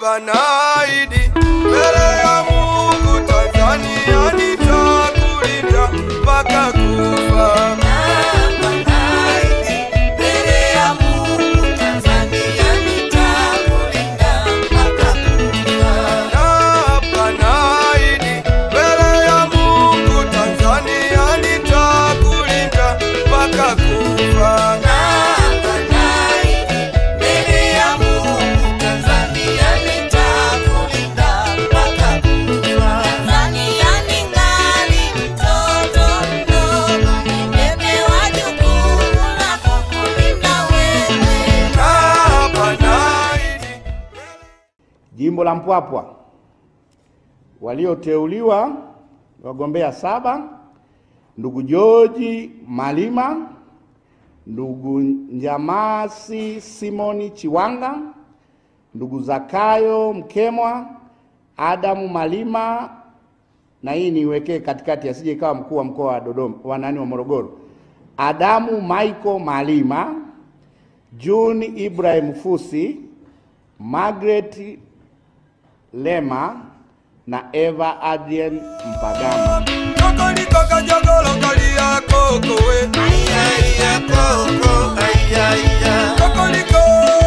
hapa naahidi mbele ya Mungu Tanzania nitakulinda mpaka kufa. Jimbo la Mpwapwa walioteuliwa wagombea 7: ndugu George Malima, ndugu Njamasi Simoni Chiwanga, ndugu Zakayo Mkemwa, Adamu Malima, na hii niwekee katikati asije ikawa mkuu wa mkoa wa Dodoma wa Morogoro, Adamu Michael Malima, June Ibrahim Fusi, Margaret Lema na Eva Adrien Mpagama. Kokoli koka jogolo kali yako kowe. Kokoli koka